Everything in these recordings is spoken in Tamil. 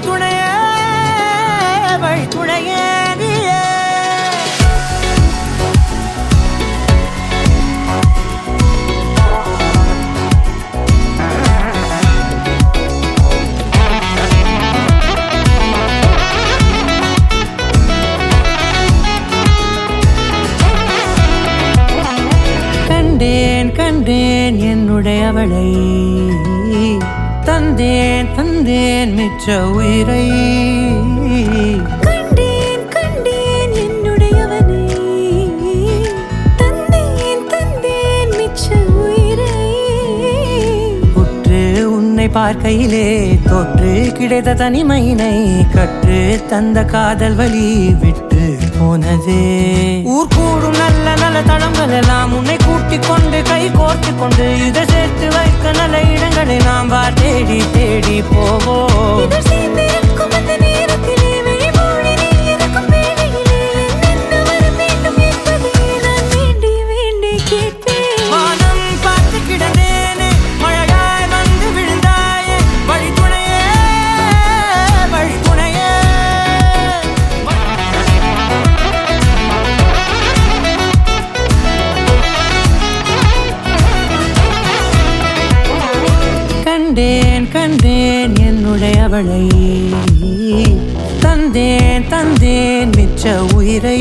வழித்துணையே வழித்துணையே கண்டேன் கண்டேன் என்னுடையவளை தந்தேன் தந்தேன் மிச்ச உயிரை கண்டேன் கண்டேன் என்னுடையவனை தந்தேன் தந்தேன் மிச்ச உயிரை உற்று உன்னை பார்க்கையிலே தொற்று கிடைத்த தனிமையினை கற்று தந்த காதல் வழி விட்டு போனதே ஊர் கூடும் நல்ல நல்ல தளங்கள் எல்லாம் உன்னை கூட்டிக் கொண்டு கை கோர்த்து கொண்டு இதை சேர்த்து வைக்க நல்ல இடங்களை நாம் வா தேடி தேடி போவோம் வானம் பார்த்து கிடந்தேனே மழையாய் வந்து விழுந்தாயே வழித்துணையே வழித்துணையே கண்டேன் கண்டேன் என்னுடையவளை தந்தேன் தந்தேன் மிச்ச உயிரை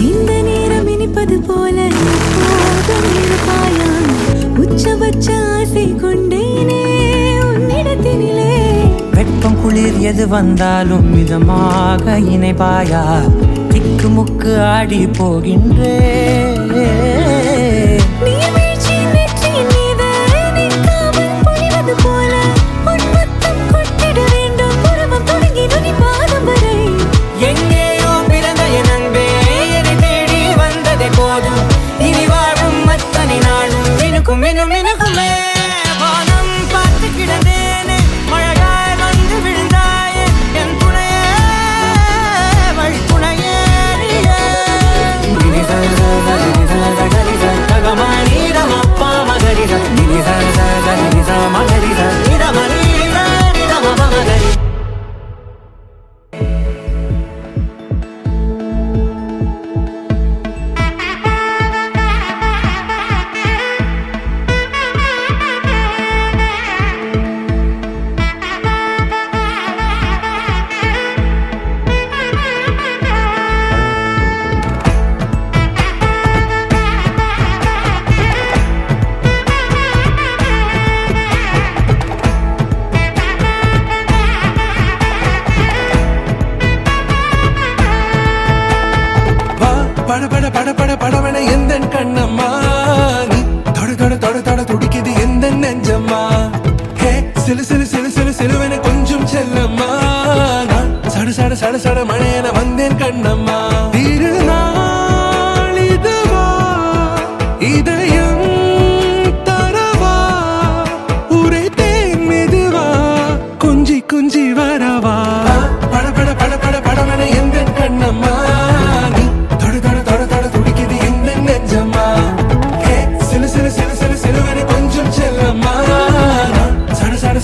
இந்த நேரம் இனிப்பது போல எப்போதும் இருப்பாயான் உச்சபட்ச ஆசை கொண்டேனே உன்னிடத்தினிலே வெப்பம் குளிர் எது வந்தாலும் மிதமாக இணைப்பாயா திக்கு முக்கு ஆடி போகின்றே நீர்வீழ்ச்சியின் நெற்றியின் மீது நிற்காமல் பொழிவது போல உன் முத்தம் கொட்டிட வேண்டும் உருவம் தொடங்கி நுனி பாதம் வரை எங்கேயோ பிறந்த என் அன்பே என்னை தேடி வந்ததே போதும் இனி வாழும் அத்தனை நாளும் மினுக்கும் மினும் மினுக்குமே வானம் பார்த்து கிடந்தேனே மழையாய் வந்து விழுந்தாயே என் துணையே வழித்துணையே பட பட பட பட படவன எந்த கண்ணம்மா நீ தொட தொட தொட தொட துடிக்குது எந்த நெஞ்சம்மா ஹே சிலு சிலு சிலு சிலு சிலுவன கொஞ்சம் செல்லம்மா நான் சட சட சட சட மழையன வந்தேன் கண்ணம்மா திருநாள் இதுவா இதயம் தரவா உரைத்தேன் மெதுவா கொஞ்சி கொஞ்சி வரவா பட பட பட பட படவன எந்த கண்ணம்மா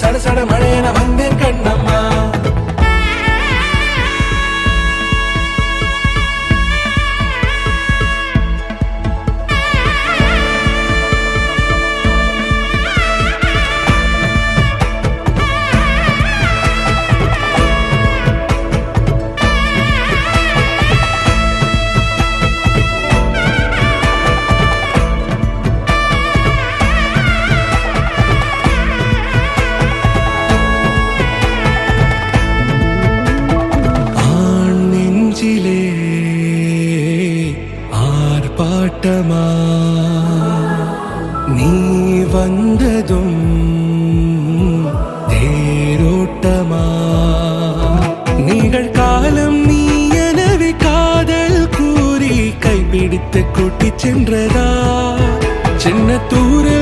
சட சட மழையன வந்தேன் கண்ணம்மா ஆர்ப்பாட்டமா நீ வந்ததும் தேரோட்டமா நிகழ்காலம் நீ எனவே காதல் கூறி கைப்பிடித்து கூட்டிச் சென்றதா தூறு